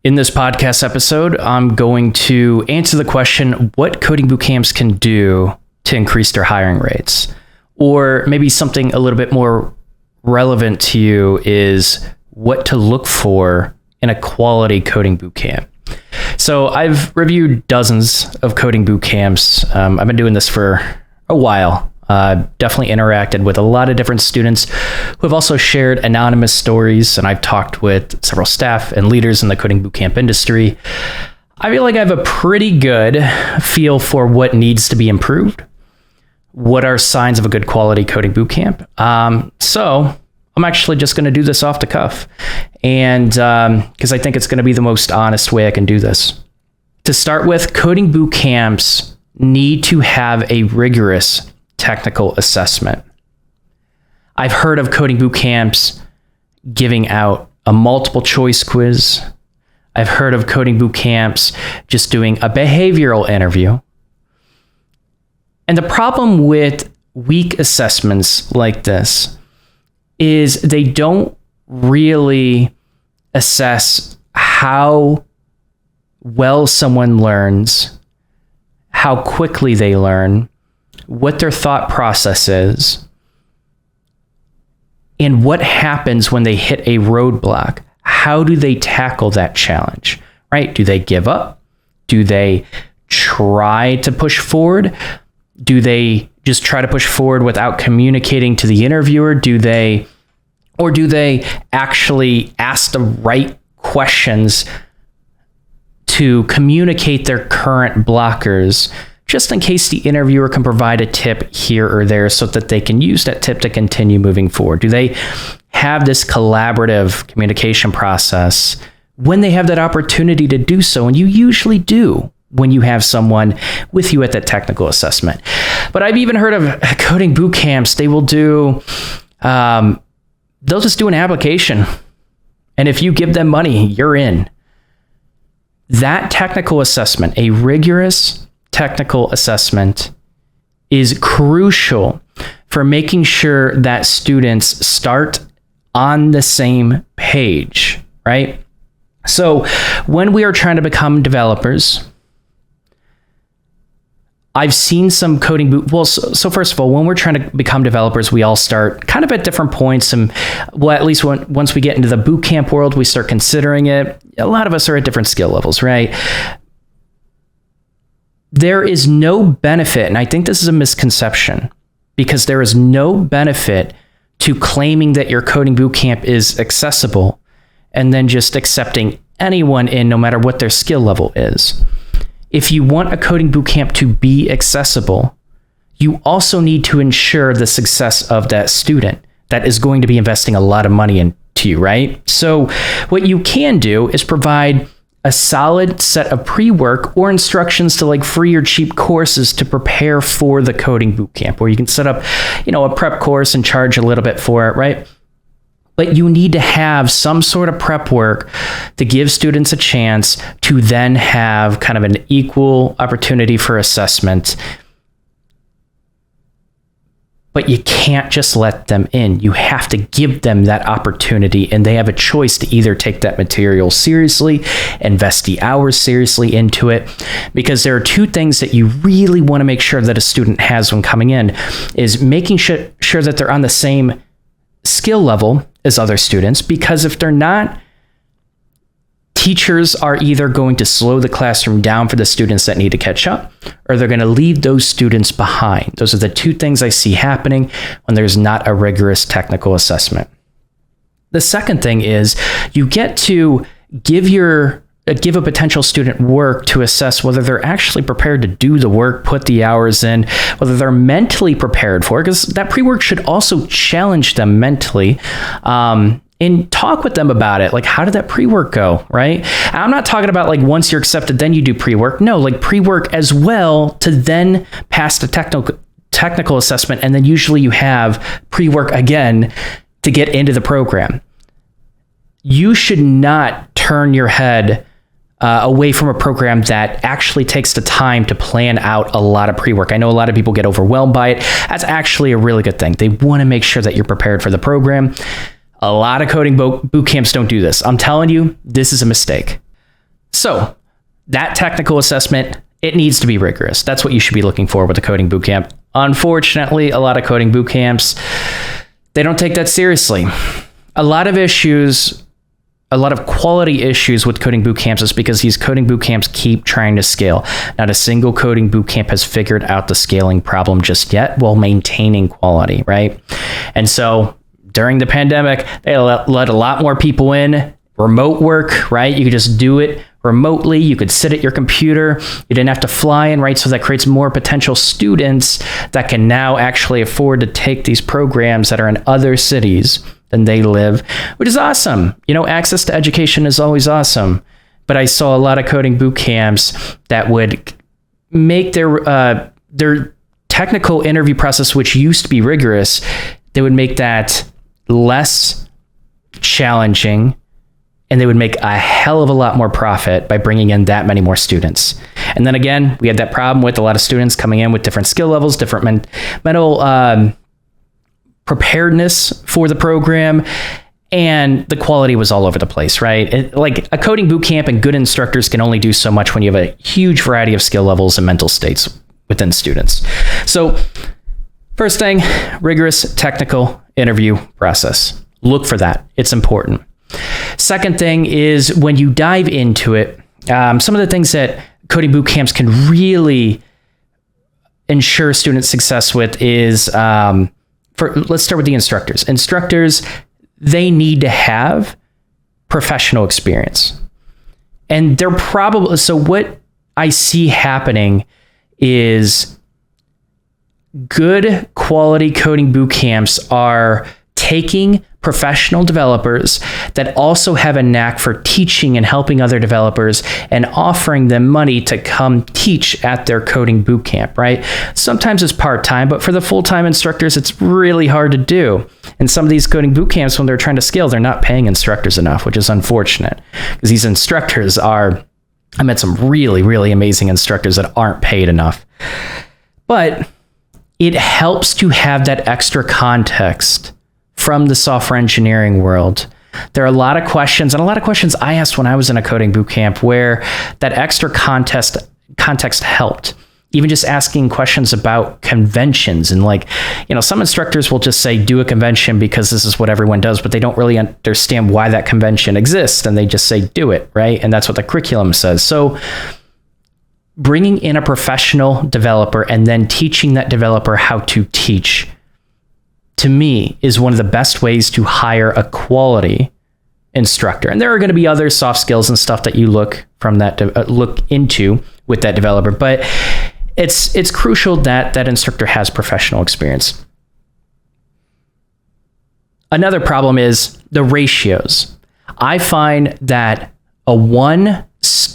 In this podcast episode, I'm going to answer the question, what coding bootcamps can do to increase their hiring rates? Or maybe something a little bit more relevant to you is what to look for in a quality coding bootcamp. So I've reviewed dozens of coding bootcamps. I've been doing this for a while. Definitely interacted with a lot of different students who have also shared anonymous stories, and I've talked with several staff and leaders in the coding bootcamp industry. I feel like I have a pretty good feel for what needs to be improved. What are signs of a good quality coding bootcamp? So I'm actually just going to do this off the cuff, and because I think it's going to be the most honest way I can do this. To start with, coding bootcamps need to have a rigorous technical assessment. I've heard of coding bootcamps giving out a multiple choice quiz. I've heard of coding bootcamps just doing a behavioral interview. And the problem with weak assessments like this is they don't really assess how well someone learns, how quickly they learn, what their thought process is, and what happens when they hit a roadblock. How do they tackle that challenge, right? Do they give up? Do they try to push forward? Do they just try to push forward without communicating to the interviewer? Do they actually ask the right questions to communicate their current blockers, just in case the interviewer can provide a tip here or there so that they can use that tip to continue moving forward? Do they have this collaborative communication process when they have that opportunity to do so? And you usually do when you have someone with you at that technical assessment. But I've even heard of coding boot camps. They will do, they'll just do an application. And if you give them money, you're in. That technical assessment, a rigorous technical assessment, is crucial for making sure that students start on the same page, right? So when we are trying to become developers, I've seen some coding so first of all, when we're trying to become developers, we all start kind of at different points. And well, at least once we get into the bootcamp world, we start considering it. A lot of us are at different skill levels, right? There is no benefit, and I think this is a misconception, because there is no benefit to claiming that your coding bootcamp is accessible and then just accepting anyone in, no matter what their skill level is. If you want a coding bootcamp to be accessible, you also need to ensure the success of that student that is going to be investing a lot of money into you, right? So what you can do is provide a solid set of pre-work or instructions to like free or cheap courses to prepare for the coding bootcamp, where you can set up, a prep course and charge a little bit for it, right? But you need to have some sort of prep work to give students a chance to then have kind of an equal opportunity for assessment. But you can't just let them in. You have to give them that opportunity, and they have a choice to either take that material seriously, invest the hours seriously into it, because there are two things that you really want to make sure that a student has when coming in, is making sure that they're on the same skill level as other students, because if they're not, teachers are either going to slow the classroom down for the students that need to catch up, or they're going to leave those students behind. Those are the two things I see happening when there's not a rigorous technical assessment. The second thing is you get to give a potential student work to assess whether they're actually prepared to do the work, put the hours in, whether they're mentally prepared for it, because that pre-work should also challenge them mentally, and talk with them about it. Like, how did that pre-work go, right? I'm not talking about like once you're accepted, then you do pre-work. No, like pre-work as well to then pass the technical assessment. And then usually you have pre-work again to get into the program. You should not turn your head away from a program that actually takes the time to plan out a lot of pre-work. I know a lot of people get overwhelmed by it. That's actually a really good thing. They want to make sure that you're prepared for the program. A lot of coding boot camps don't do this. I'm telling you, this is a mistake. So that technical assessment, it needs to be rigorous. That's what you should be looking for with a coding bootcamp. Unfortunately, a lot of coding bootcamps, they don't take that seriously. A lot of quality issues with coding bootcamps is because these coding bootcamps keep trying to scale. Not a single coding bootcamp has figured out the scaling problem just yet while maintaining quality, right? And so during the pandemic, they let a lot more people in. Remote work, right? You could just do it remotely. You could sit at your computer. You didn't have to fly in, right? So that creates more potential students that can now actually afford to take these programs that are in other cities than they live, which is awesome. Access to education is always awesome. But I saw a lot of coding boot camps that would make their technical interview process, which used to be rigorous, they would make that less challenging, and they would make a hell of a lot more profit by bringing in that many more students. And then again, we had that problem with a lot of students coming in with different skill levels, different mental preparedness for the program, and the quality was all over the place, right? Like a coding bootcamp and good instructors can only do so much when you have a huge variety of skill levels and mental states within students. So first thing, rigorous technical interview process. Look for that. It's important. Second thing is when you dive into it, some of the things that coding bootcamps can really ensure student success with is, let's start with the instructors. Instructors, they need to have professional experience. And they're probably, so what I see happening is good quality coding boot camps are taking professional developers that also have a knack for teaching and helping other developers and offering them money to come teach at their coding boot camp, right? Sometimes it's part-time, but for the full-time instructors, it's really hard to do. And some of these coding boot camps, when they're trying to scale, they're not paying instructors enough, which is unfortunate because these instructors I met some really, really amazing instructors that aren't paid enough. But it helps to have that extra context from the software engineering world. There are a lot of questions, and a lot of questions I asked when I was in a coding bootcamp where that extra context helped. Even just asking questions about conventions and some instructors will just say, do a convention because this is what everyone does, but they don't really understand why that convention exists. And they just say, do it, right? And that's what the curriculum says. So bringing in a professional developer and then teaching that developer how to teach, to me, is one of the best ways to hire a quality instructor. And there are going to be other soft skills and stuff that you look into with that developer, but it's crucial that that instructor has professional experience. Another problem is the ratios. I find that a 1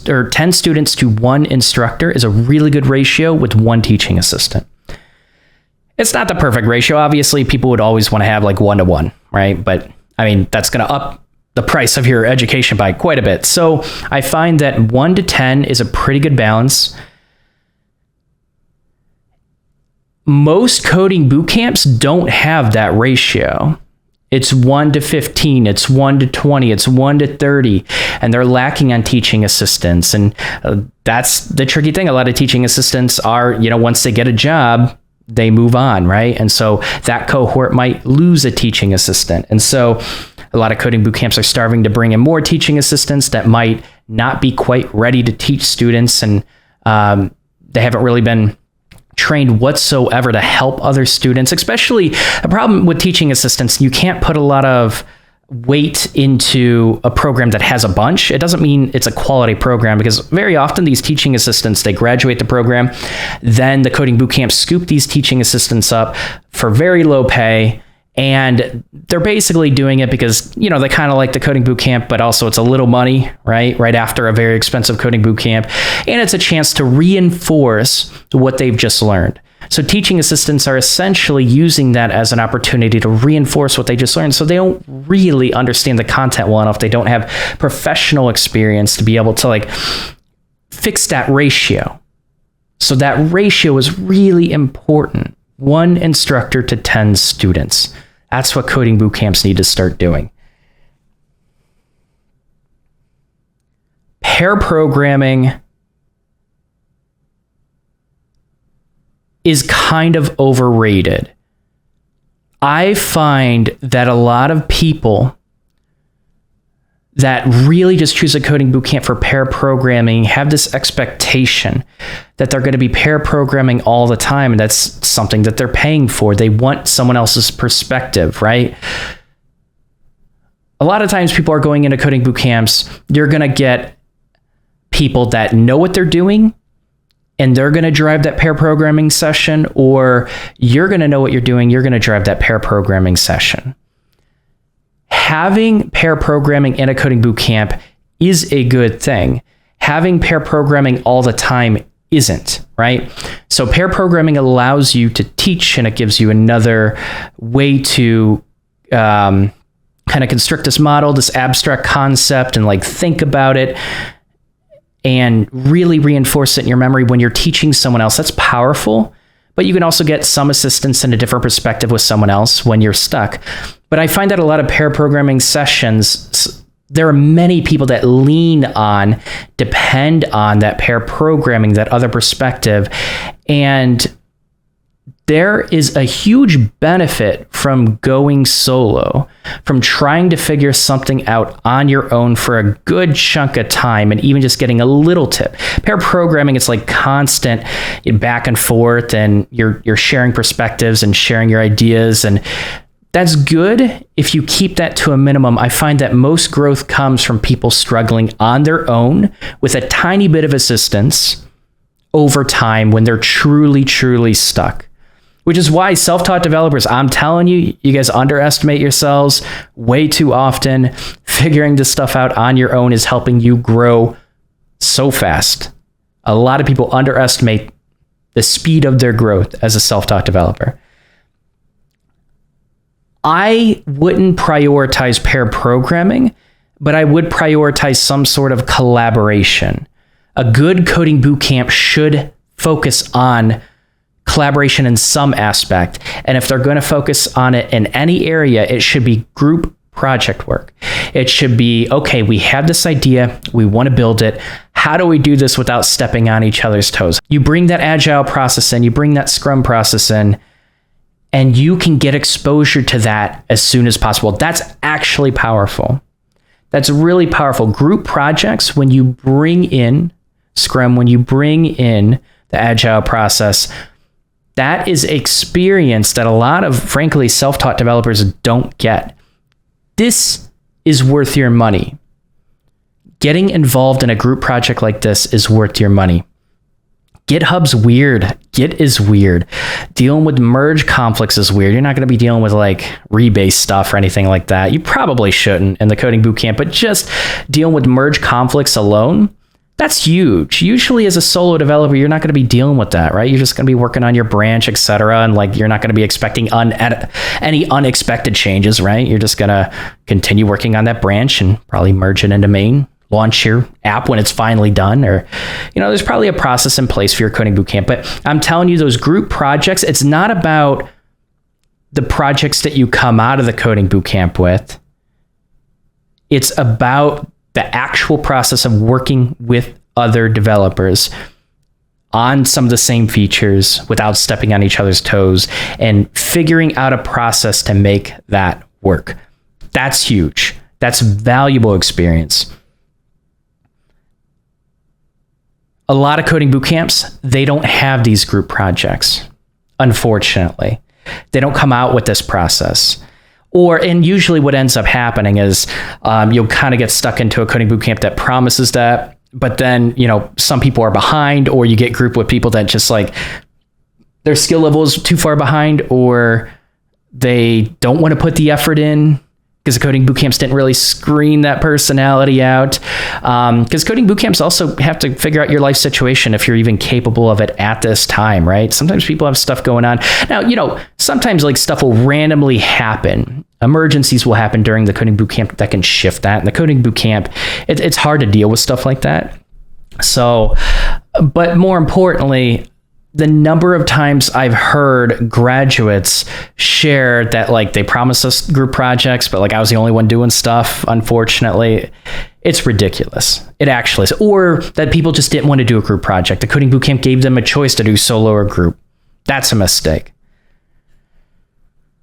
or 10 students to 1 instructor is a really good ratio with 1 teaching assistant. It's not the perfect ratio. Obviously, people would always want to have 1-to-1, right? But I mean, that's going to up the price of your education by quite a bit. So I find that 1 to 10 is a pretty good balance. Most coding boot camps don't have that ratio. It's 1 to 15, it's 1 to 20, it's 1 to 30, and they're lacking on teaching assistants. And that's the tricky thing. A lot of teaching assistants are, once they get a job, they move on, right? And so that cohort might lose a teaching assistant. And so a lot of coding boot camps are starving to bring in more teaching assistants that might not be quite ready to teach students. And they haven't really been trained whatsoever to help other students. Especially a problem with teaching assistants, you can't put a lot of weight into a program that has a bunch. It doesn't mean it's a quality program, because very often these teaching assistants, they graduate the program, then the coding bootcamp scoop these teaching assistants up for very low pay, and they're basically doing it because, they kind of like the coding bootcamp, but also it's a little money, right after a very expensive coding bootcamp, and it's a chance to reinforce what they've just learned. So teaching assistants are essentially using that as an opportunity to reinforce what they just learned. So they don't really understand the content well enough. They don't have professional experience to be able to fix that ratio. So that ratio is really important. 1 instructor to 10 students. That's what coding boot camps need to start doing. pair programming is kind of overrated. I find that a lot of people that really just choose a coding bootcamp for pair programming have this expectation that they're going to be pair programming all the time, and that's something that they're paying for. They want someone else's perspective, right? A lot of times people are going into coding bootcamps, you're going to get people that know what they're doing, and they're going to drive that pair programming session, or you're going to know what you're doing, you're going to drive that pair programming session. Having pair programming in a coding bootcamp is a good thing. Having pair programming all the time isn't, right? So pair programming allows you to teach, and it gives you another way to kind of construct this model, this abstract concept, and like think about it and really reinforce it in your memory when you're teaching someone else. That's powerful, but you can also get some assistance and a different perspective with someone else when you're stuck. But I find that a lot of pair programming sessions, there are many people that lean on, depend on that pair programming, that other perspective. And there is a huge benefit from going solo, from trying to figure something out on your own for a good chunk of time, and even just getting a little tip. Pair programming, it's like constant back and forth, and you're sharing perspectives and sharing your ideas, and that's good if you keep that to a minimum. I find that most growth comes from people struggling on their own with a tiny bit of assistance over time when they're truly, truly stuck. Which is why self-taught developers, I'm telling you, you guys underestimate yourselves way too often. Figuring this stuff out on your own is helping you grow so fast. A lot of people underestimate the speed of their growth as a self-taught developer. I wouldn't prioritize pair programming, but I would prioritize some sort of collaboration. A good coding bootcamp should focus on collaboration in some aspect. And if they're going to focus on it in any area, it should be group project work. It should be, okay, we have this idea, we want to build it. How do we do this without stepping on each other's toes? You bring that agile process in, you bring that scrum process in, and you can get exposure to that as soon as possible. That's actually powerful. That's really powerful. Group projects, when you bring in Scrum, when you bring in the agile process, that is experience that a lot of, frankly, self-taught developers don't get. This is worth your money. Getting involved in a group project like this is worth your money. GitHub's weird. Git is weird. Dealing with merge conflicts is weird. You're not going to be dealing with like rebase stuff or anything like that. You probably shouldn't in the coding bootcamp, but just dealing with merge conflicts alone, that's huge. Usually as a solo developer, you're not going to be dealing with that, right? You're just going to be working on your branch, etc. And like, you're not going to be expecting any unexpected changes, right? You're just going to continue working on that branch and probably merge it into main, launch your app when it's finally done, or, you know, there's probably a process in place for your coding bootcamp. But I'm telling you, those group projects, it's not about the projects that you come out of the coding bootcamp with. It's about the actual process of working with other developers on some of the same features without stepping on each other's toes and figuring out a process to make that work. That's huge. That's valuable experience. A lot of coding bootcamps, they don't have these group projects, unfortunately. They don't come out with this process. And usually what ends up happening is you'll kind of get stuck into a coding bootcamp that promises that, but then, you know, some people are behind, or you get grouped with people that just like their skill level is too far behind, or they don't want to put the effort in because the coding bootcamps didn't really screen that personality out. Because coding bootcamps also have to figure out your life situation if you're even capable of it at this time, right? Sometimes people have stuff going on. Now, you know, sometimes like stuff will randomly happen. Emergencies will happen during the coding bootcamp that can shift that. And the coding bootcamp, it's hard to deal with stuff like that. So, but more importantly, the number of times I've heard graduates share that like they promised us group projects, but like I was the only one doing stuff, unfortunately, It's ridiculous. It actually is. Or that people just didn't want to do a group project. The coding bootcamp gave them a choice to do solo or group. That's a mistake.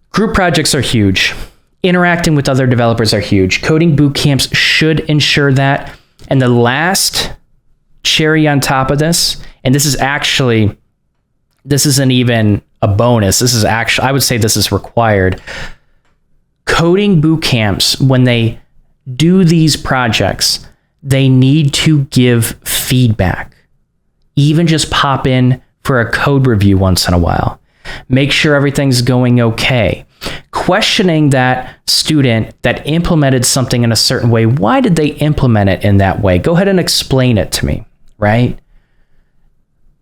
Group projects are huge. Interacting with other developers are huge. Coding bootcamps should ensure that. And the last cherry on top of this, and this isn't even a bonus. This is actually, I would say this is required. Coding bootcamps, when they do these projects, they need to give feedback. Even just pop in for a code review once in a while. Make sure everything's going okay. Questioning that student that implemented something in a certain way. Why did they implement it in that way? Go ahead and explain it to me, right?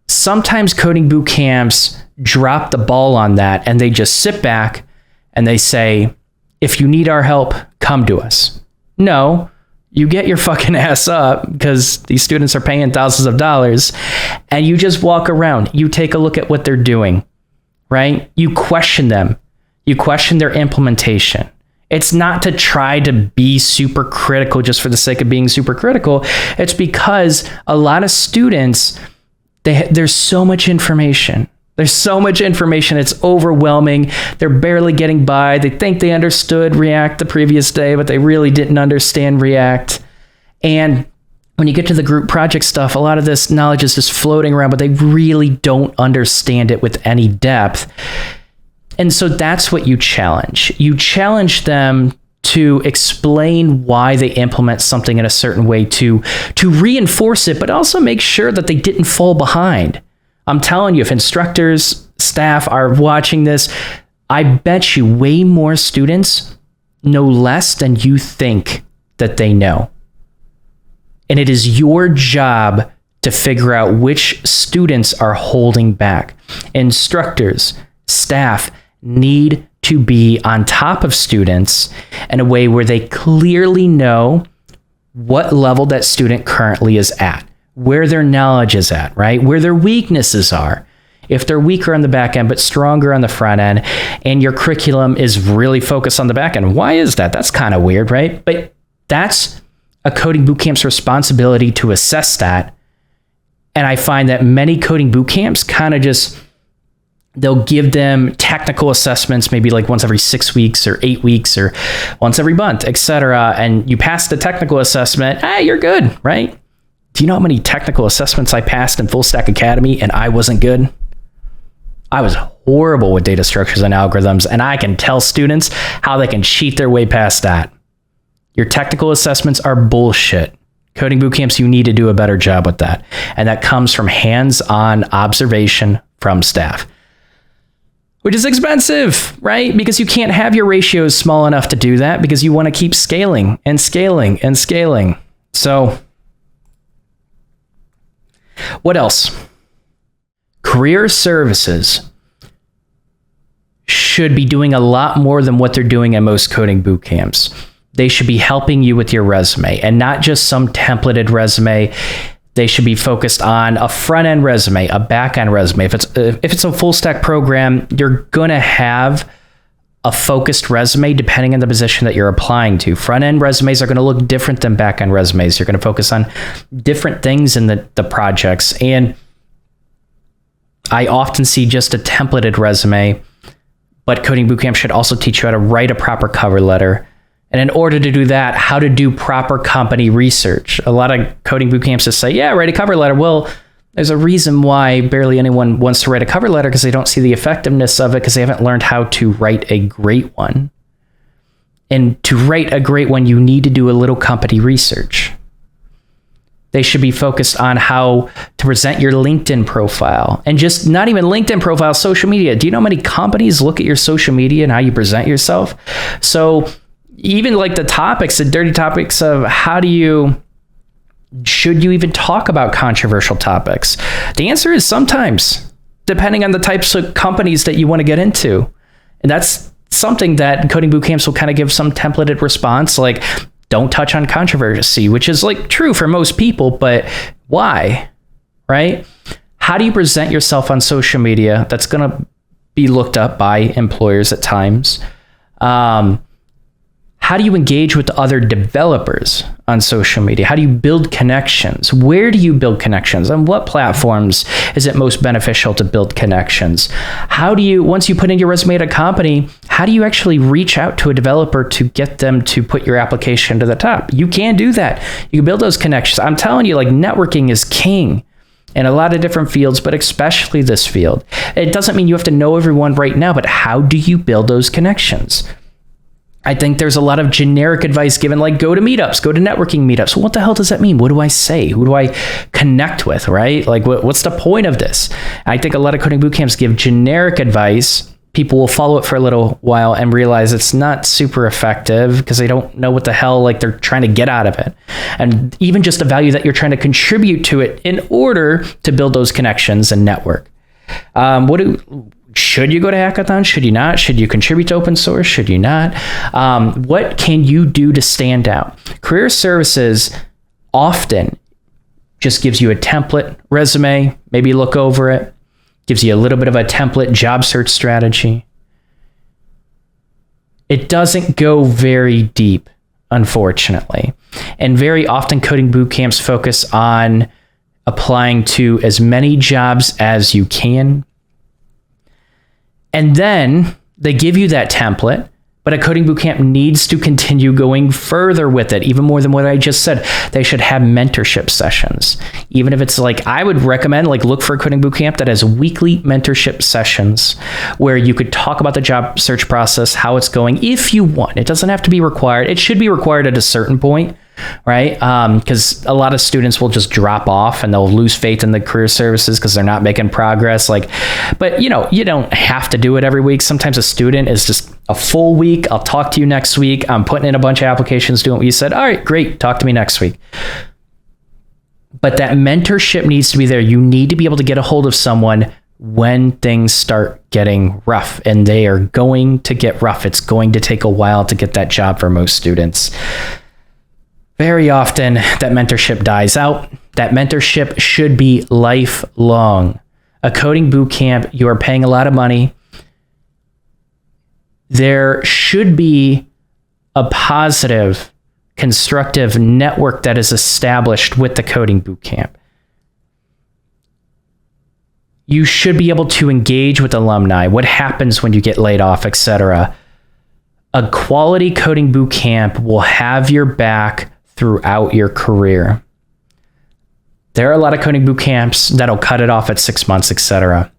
Sometimes coding boot camps drop the ball on that and they just sit back and they say, if you need our help, come to us. No, you get your fucking ass up because these students are paying thousands of dollars and you just walk around. You take a look at what they're doing, right? You question them. You question their implementation. It's not to try to be super critical just for the sake of being super critical. It's because a lot of students, there's so much information. There's so much information. It's overwhelming. They're barely getting by. They think they understood React the previous day, but they really didn't understand React. And when you get to the group project stuff, a lot of this knowledge is just floating around, but they really don't understand it with any depth. And so that's what you challenge. You challenge them to explain why they implement something in a certain way to reinforce it, but also make sure that they didn't fall behind. I'm telling you, if instructors, staff are watching this, I bet you way more students know less than you think that they know. And it is your job to figure out which students are holding back. Instructors, staff need to be on top of students in a way where they clearly know what level that student currently is at, where their knowledge is at, right? Where their weaknesses are. If they're weaker on the back end, but stronger on the front end, and your curriculum is really focused on the back end, why is that? That's kind of weird, right? But that's a coding bootcamp's responsibility to assess that. And I find that many coding bootcamps kind of just, they'll give them technical assessments, maybe like once every 6 weeks or 8 weeks or once every month, etc. And you pass the technical assessment, you're good, right? Do you know how many technical assessments I passed in Full Stack Academy and I wasn't good? I was horrible with data structures and algorithms, and I can tell students how they can cheat their way past that. Your technical assessments are bullshit. Coding bootcamps, you need to do a better job with that. And that comes from hands-on observation from staff, which is expensive, right? Because you can't have your ratios small enough to do that because you want to keep scaling and scaling and scaling. So what else? Career services should be doing a lot more than what they're doing in most coding boot camps. They should be helping you with your resume and not just some templated resume. They should be focused on a front-end resume, a back-end resume. If it's a full stack program, you're going to have a focused resume depending on the position that you're applying to. Front-end resumes are going to look different than back-end resumes. You're going to focus on different things in the projects. And I often see just a templated resume, but Coding Bootcamp should also teach you how to write a proper cover letter. And in order to do that, how to do proper company research. A lot of coding boot camps just say, yeah, write a cover letter. Well, there's a reason why barely anyone wants to write a cover letter because they don't see the effectiveness of it because they haven't learned how to write a great one. And to write a great one, you need to do a little company research. They should be focused on how to present your LinkedIn profile and just not even LinkedIn profile, social media. Do you know how many companies look at your social media and how you present yourself? So even like the topics, the dirty topics of should you even talk about controversial topics? The answer is sometimes, depending on the types of companies that you want to get into. And that's something that coding boot camps will kind of give some templated response, like don't touch on controversy, which is like true for most people, but why, right? How do you present yourself on social media that's going to be looked up by employers at times? How do you engage with other developers? on social media? How do you build connections? Where do you build connections? On what platforms is it most beneficial to build connections? How do you, once you put in your resume at a company, how do you actually reach out to a developer to get them to put your application to the top? You can do that. You can build those connections. I'm telling you, like, networking is king in a lot of different fields, but especially this field. It doesn't mean you have to know everyone right now, but how do you build those connections? I think there's a lot of generic advice given, like go to meetups, go to networking meetups. Well, what the hell does that mean? What do I say? Who do I connect with, right? Like what's the point of this? I think a lot of coding bootcamps give generic advice. People will follow it for a little while and realize it's not super effective because they don't know what the hell like they're trying to get out of it. And even just the value that you're trying to contribute to it in order to build those connections and network. Should you go to hackathons? Should you not? Should you contribute to open source? Should you not? What can you do to stand out? Career services often just gives you a template resume, maybe look over it, gives you a little bit of a template job search strategy. It doesn't go very deep, unfortunately. And very often coding bootcamps focus on applying to as many jobs as you can. And then they give you that template, but a coding bootcamp needs to continue going further with it, even more than what I just said. They should have mentorship sessions. Even if it's like, I would recommend like look for a coding bootcamp that has weekly mentorship sessions where you could talk about the job search process, how it's going, if you want. It doesn't have to be required. It should be required at a certain point, right? Because a lot of students will just drop off and they'll lose faith in the career services because they're not making progress. But you don't have to do it every week. Sometimes a student is just a full week. I'll talk to you next week. I'm putting in a bunch of applications, doing what you said. All right, great. Talk to me next week. But that mentorship needs to be there. You need to be able to get a hold of someone when things start getting rough, and they are going to get rough. It's going to take a while to get that job for most students. Very often that mentorship dies out. That mentorship should be lifelong. A coding bootcamp, you are paying a lot of money. There should be a positive, constructive network that is established with the coding bootcamp. You should be able to engage with alumni, what happens when you get laid off, etc. A quality coding bootcamp will have your back throughout your career. There are a lot of coding bootcamps that'll cut it off at 6 months, etc.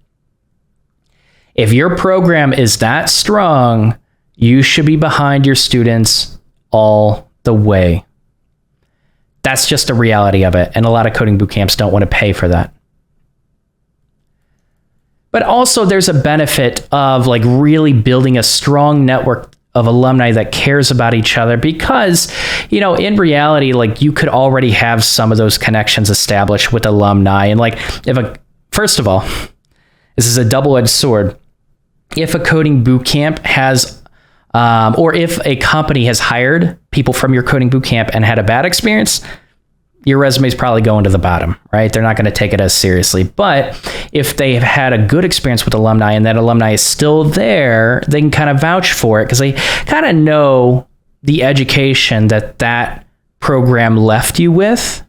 If your program is that strong, you should be behind your students all the way. That's just a reality of it. And a lot of coding bootcamps don't want to pay for that. But also there's a benefit of like really building a strong network of alumni that cares about each other, because, in reality, like you could already have some of those connections established with alumni. And like, first of all, this is a double-edged sword. If a coding bootcamp has, or if a company has hired people from your coding bootcamp and had a bad experience, your resume is probably going to the bottom, right? They're not going to take it as seriously. But if they have had a good experience with alumni and that alumni is still there, they can kind of vouch for it because they kind of know the education that program left you with.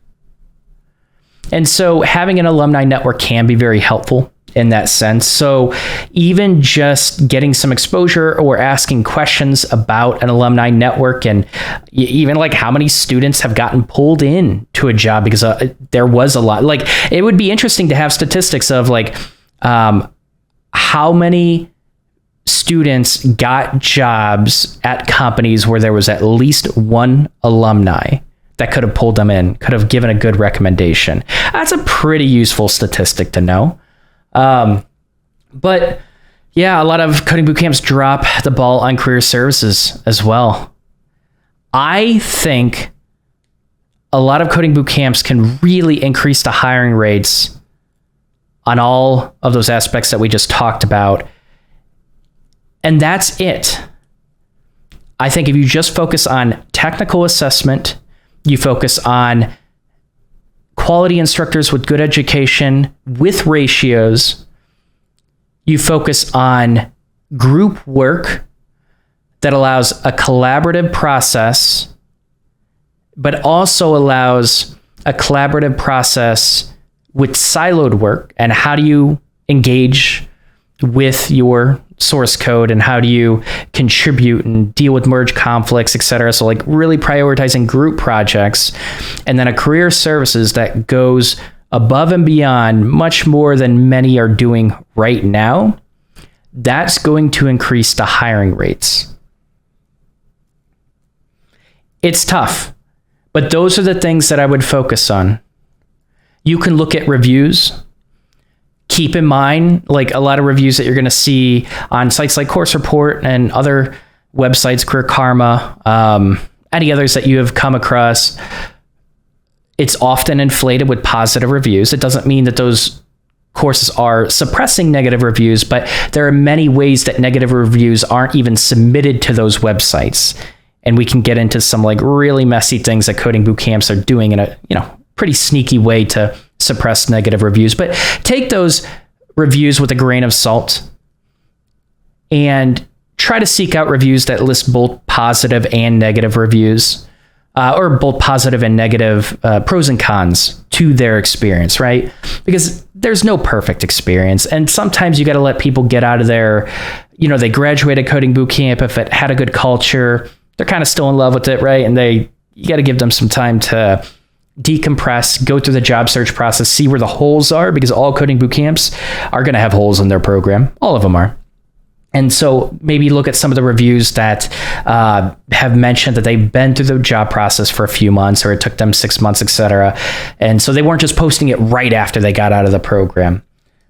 And so having an alumni network can be very helpful in that sense. So even just getting some exposure or asking questions about an alumni network, and even like how many students have gotten pulled in to a job because there was a lot. Like it would be interesting to have statistics of like how many students got jobs at companies where there was at least one alumni that could have pulled them in, could have given a good recommendation. That's a pretty useful statistic to know. But yeah, a lot of coding bootcamps drop the ball on career services as well. I think a lot of coding bootcamps can really increase the hiring rates on all of those aspects that we just talked about. And that's it. I think if you just focus on technical assessment, you focus on quality instructors with good education, with ratios, you focus on group work that allows a collaborative process but also allows a collaborative process with siloed work. And how do you engage with your source code, and how do you contribute and deal with merge conflicts, etc. So like really prioritizing group projects, and then a career services that goes above and beyond much more than many are doing right now. That's going to increase the hiring rates. It's tough, but those are the things that I would focus on. You can look at reviews. Keep in mind, like a lot of reviews that you're going to see on sites like Course Report and other websites, Career Karma, any others that you have come across, it's often inflated with positive reviews. It doesn't mean that those courses are suppressing negative reviews, but there are many ways that negative reviews aren't even submitted to those websites. And we can get into some like really messy things that coding boot camps are doing in a, pretty sneaky way to suppress negative reviews. But take those reviews with a grain of salt and try to seek out reviews that list both positive and negative reviews, or both positive and negative pros and cons to their experience, right? Because there's no perfect experience. And sometimes you got to let people get out of there. They graduated coding boot camp. If it had a good culture, they're kind of still in love with it, right? And you got to give them some time to decompress, go through the job search process, see where the holes are, because all coding boot camps are going to have holes in their program. All of them are. And so maybe look at some of the reviews that have mentioned that they've been through the job process for a few months, or it took them 6 months, etc. And so they weren't just posting it right after they got out of the program.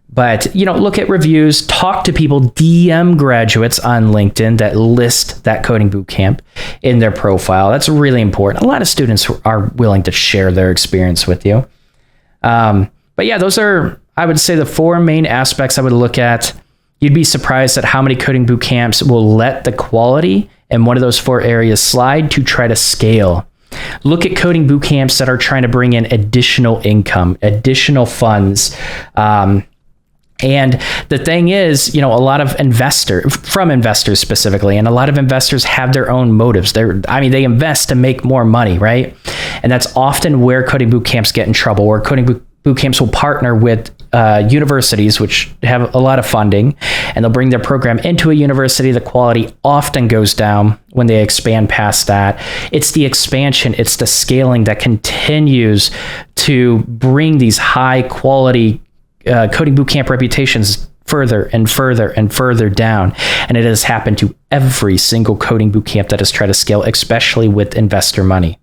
But, look at reviews, talk to people, DM graduates on LinkedIn that list that coding boot camp in their profile. That's really important. A lot of students are willing to share their experience with you. But yeah, those are, I would say, the 4 main aspects I would look at. You'd be surprised at how many coding boot camps will let the quality in one of those 4 areas slide to try to scale. Look at coding boot camps that are trying to bring in additional income, additional funds. And the thing is, a lot of investors specifically, and a lot of investors have their own motives. They invest to make more money, right? And that's often where coding boot camps get in trouble, where coding boot camps will partner with universities, which have a lot of funding, and they'll bring their program into a university. The quality often goes down when they expand past that. It's the expansion, it's the scaling that continues to bring these high quality coding bootcamp reputations further and further and further down. And it has happened to every single coding bootcamp that has tried to scale, especially with investor money.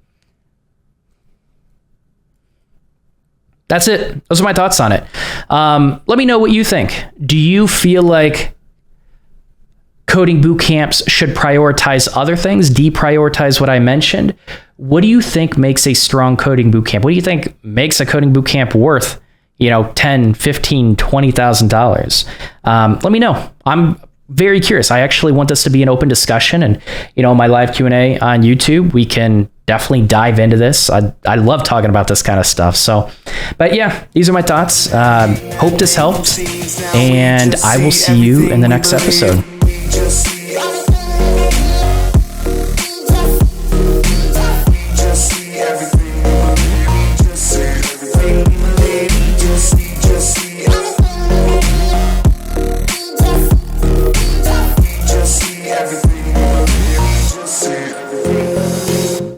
That's it. Those are my thoughts on it. Let me know what you think. Do you feel like coding bootcamps should prioritize other things, deprioritize what I mentioned? What do you think makes a strong coding bootcamp? What do you think makes a coding bootcamp worth $10, $15, $20,000. Let me know. I'm very curious. I actually want this to be an open discussion, and my live Q&A on YouTube, we can definitely dive into this. I love talking about this kind of stuff. So, but yeah, these are my thoughts. Hope this helped, and I will see you in the next episode.